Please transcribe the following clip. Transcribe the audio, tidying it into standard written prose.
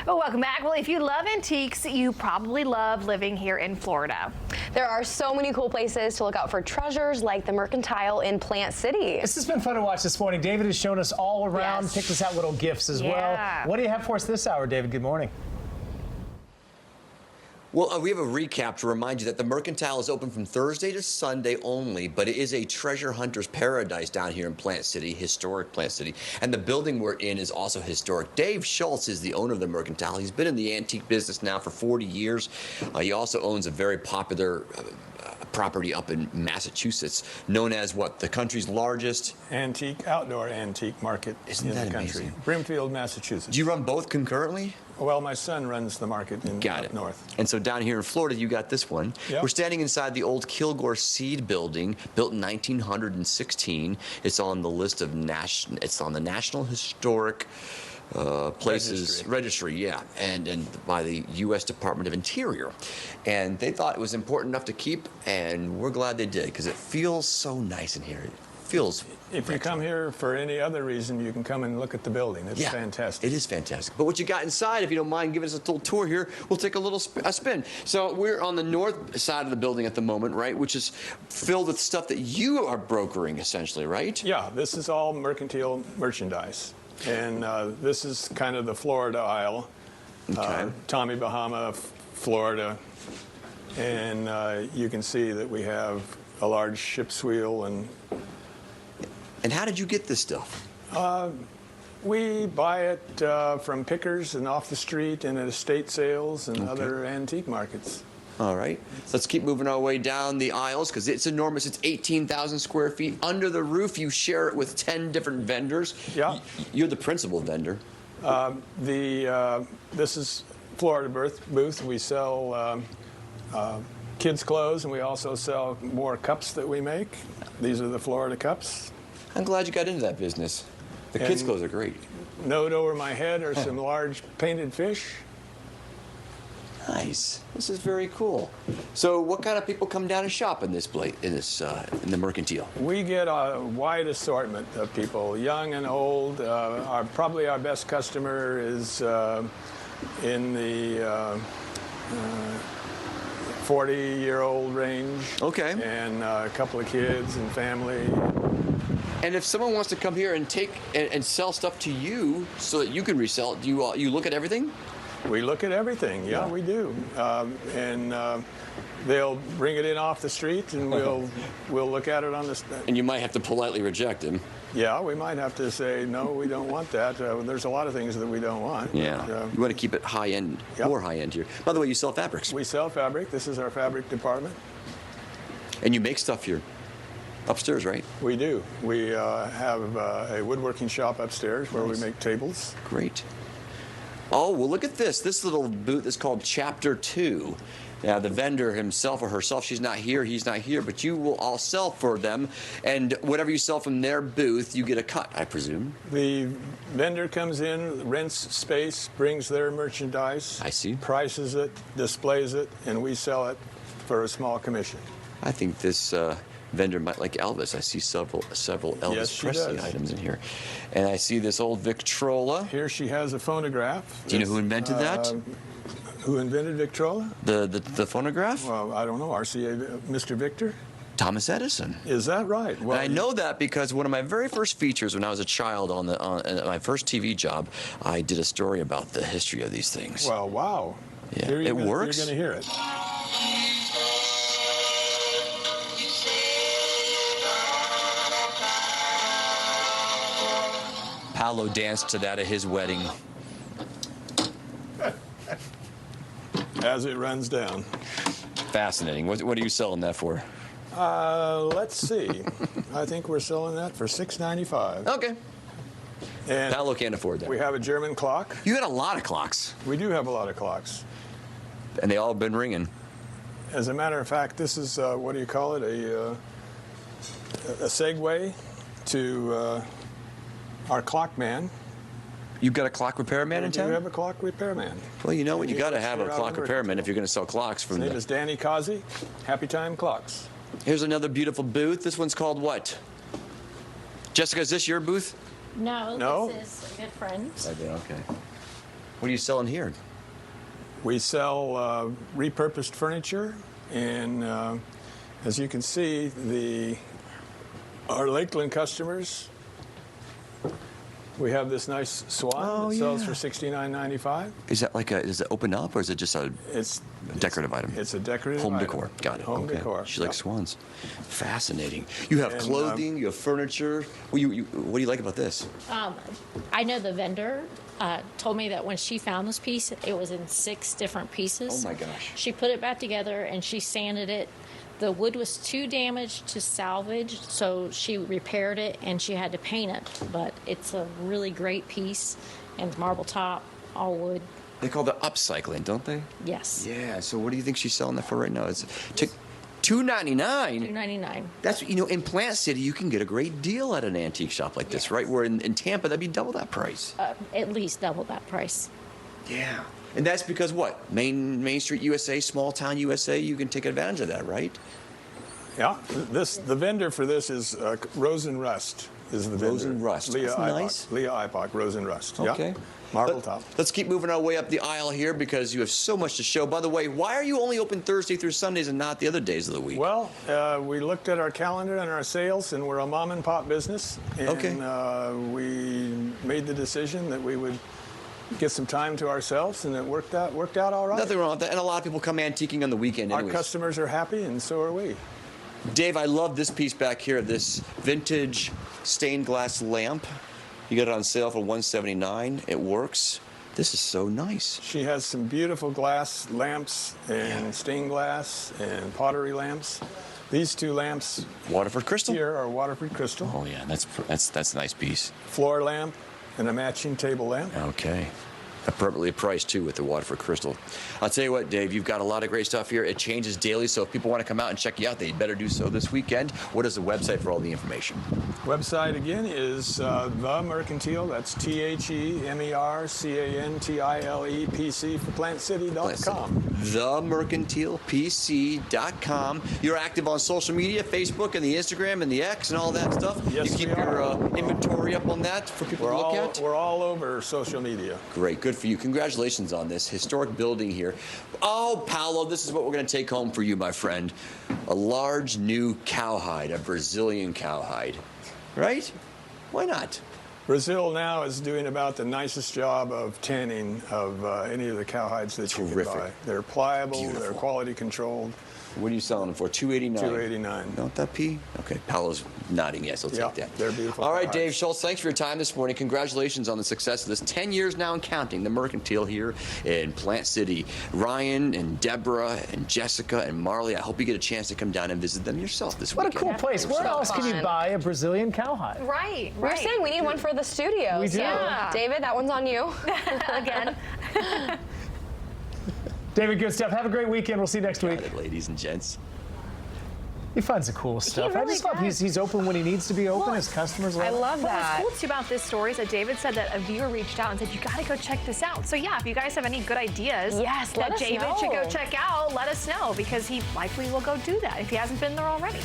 Well, welcome back. Well, if you love antiques, you probably love living here in Florida. There are so many cool places to look out for treasures like the Mercantile in Plant City. This has been fun to watch this morning. David has shown us all around, Yes. picked us out little gifts as well. What do you have for us this hour, David? Good morning. Well, we have a recap to remind you that the Mercantile is open from Thursday to Sunday only, but it is a treasure hunter's paradise down here in Plant City, historic Plant City. And the building we're in is also historic. Dave Schultz is the owner of the Mercantile. He's been in the antique business now for 40 years. He also owns a very popular property up in Massachusetts, known as what? The country's largest outdoor antique market Isn't in that the country. amazing? Brimfield, Massachusetts. Do you run both concurrently? Well, my son runs the market in up north. And so down here in Florida, you got this one. Yep. We're standing inside the old Kilgore Seed Building, built in 1916. It's on the list of it's on the National Historic Places Registry, yeah, and by the U.S. Department of Interior. And they thought it was important enough to keep, and we're glad they did, because it feels so nice in here. It feels If you come here for any other reason, you can come and look at the building. It's yeah, fantastic. It is fantastic. But what you got inside, if you don't mind giving us a little tour here, we'll take a spin. So we're on the north side of the building at the moment, right, which is filled with stuff that you are brokering, essentially, right? Yeah, this is all Mercantile merchandise. And this is kind of the Florida aisle. Okay. Tommy Bahama, Florida. And you can see that we have a large ship's wheel. And how did you get this stuff? We buy it from pickers and off the street and at estate sales and other antique markets. All right. Let's keep moving our way down the aisles because it's enormous. It's 18,000 square feet. Under the roof, you share it with 10 different vendors. Yeah. You're the principal vendor. This is Florida booth. We sell kids' clothes, and we also sell more cups that we make. These are the Florida cups. I'm glad you got into that business. The kids' clothes are great. Note over my head are some large painted fish. Nice. This is very cool. So, what kind of people come down and shop in this in the Mercantile? We get a wide assortment of people, young and old. Probably our best customer is in the 40-year-old range. Okay. And a couple of kids and family. And if someone wants to come here and take and sell stuff to you so that you can resell it, do you look at everything? We look at everything, yeah, we do. They'll bring it in off the street, and we'll look at it on the. And you might have to politely reject them. Yeah, we might have to say no, we don't want that. There's a lot of things that we don't want. Yeah, but, you want to keep it high end, more high end here. By the way, you sell fabrics. We sell fabric. This is our fabric department. And you make stuff here, upstairs, right? We do. We have a woodworking shop upstairs where we make tables. Great. Oh, well, look at this. This little booth is called Chapter 2. Now, the vendor himself or herself, she's not here, he's not here, but you will all sell for them. And whatever you sell from their booth, you get a cut, I presume. The vendor comes in, rents space, brings their merchandise. I see. Prices it, displays it, and we sell it for a small commission. I think this vendor might like Elvis. I see several Elvis Presley items in here. And I see this old Victrola. Here she has a phonograph. Do you know who invented that? Who invented Victrola? The phonograph? Well, I don't know. RCA, Mr. Victor? Thomas Edison. Is that right? Well, and I know that because one of my very first features when I was a child on my first TV job, I did a story about the history of these things. Well, wow. Yeah, it works. You're going to hear it. Paolo danced to that at his wedding. As it runs down. Fascinating. What are you selling that for? Let's see. I think we're selling that for $6.95. Okay. And Paolo can't afford that. We have a German clock. You got a lot of clocks. We do have a lot of clocks. And they all have been ringing. As a matter of fact, this is, what do you call it, a segue to our clock man. You've got a clock repairman in town? We have a clock repairman. Well, you know what? You got to have a Straight out clock of repairman if you're going to sell clocks from His name is Danny Causey. Happy Time Clocks. Here's another beautiful booth. This one's called what? Jessica, is this your booth? No, No? this is a good friend. Okay. What are you selling here? We sell repurposed furniture, and as you can see, our Lakeland customers, we have this nice swan that sells for $69.95. Is that like does it open up, or is it just a decorative item? It's a decorative home item. decor. Got it. Home okay. decor. She likes swans. Fascinating. You have clothing, you have furniture. What do you like about this? I know the vendor told me that when she found this piece, it was in 6 different pieces. Oh my gosh. She put it back together and she sanded it. The wood was too damaged to salvage, so she repaired it and she had to paint it. But it's a really great piece, and marble top, all wood. They call that upcycling, don't they? Yes. Yeah. So what do you think she's selling that for right now? It's $2.99. $2.99. That's in Plant City you can get a great deal at an antique shop like this, right? Where in Tampa that'd be double that price. At least double that price. Yeah. And that's because what? Main Street USA, small town USA, you can take advantage of that, right? Yeah. The vendor for this is Rose and Rust. Is the vendor. Rose and Rust. Leah That's Eibach. nice. Leah Eibach, Rose and Rust. Okay. Yeah. Marble top. Let's keep moving our way up the aisle here because you have so much to show. By the way, why are you only open Thursday through Sundays and not the other days of the week? Well, we looked at our calendar and our sales, and we're a mom and pop business. And Okay. We made the decision that we would get some time to ourselves, and it worked out all right. Nothing wrong with that. And a lot of people come antiquing on the weekend Our anyways. customers are happy, and so are we. Dave, I love this piece back here, this vintage stained glass lamp. You got it on sale for $179. It works. This is so nice. She has some beautiful glass lamps and stained glass and pottery lamps. These 2 lamps Waterford crystal? here are Waterford crystal. Oh yeah, that's a nice piece. Floor lamp and a matching table lamp. Okay. Appropriately priced too with the Waterford crystal. I'll tell you what, Dave, you've got a lot of great stuff here. It changes daily, so if people want to come out and check you out, they better do so this weekend. What is the website for all the information? Website again is The Mercantile. That's TheMercantilepC for PlantCity.com. TheMercantilePC.com. You're active on social media, Facebook and the Instagram and the X and all that stuff. Yes, you keep we are. your inventory up on that for people to look at. We're all over social media. Great, good for you. Congratulations on this historic building here. Oh, Paolo, this is what we're going to take home for you, my friend. A large new cowhide, a Brazilian cowhide. Right? Why not? Brazil now is doing about the nicest job of tanning of any of the cowhides that you can Terrific. buy. They're pliable, Beautiful. they're quality controlled. What are you selling them for? $289. $289. Don't that P? Okay, Paolo's nodding yes, I'll Yeah, take that. they're beautiful All right, cowhides. Dave Schultz, thanks for your time this morning. Congratulations on the success of this. 10 years now and counting, the Mercantile here in Plant City. Ryan and Deborah and Jessica and Marley, I hope you get a chance to come down and visit them yourself this What a weekend. cool place. Where So else can you fun. buy a Brazilian cowhide? Right, We're right. saying we need one for the studio. We do. So, Yeah. David, that one's on you. Again. David, good stuff. Have a great weekend. We'll see you next week. Got it, ladies and gents. He finds the cool stuff. I really just love does. he's open when he needs to be open. Well, His customers I love it. love What that. was cool too about this story is that David said that a viewer reached out and said, you gotta go check this out. So yeah, if you guys have any good ideas Yes, let that us David should go know. check out, let us know because he likely will go do that if he hasn't been there already.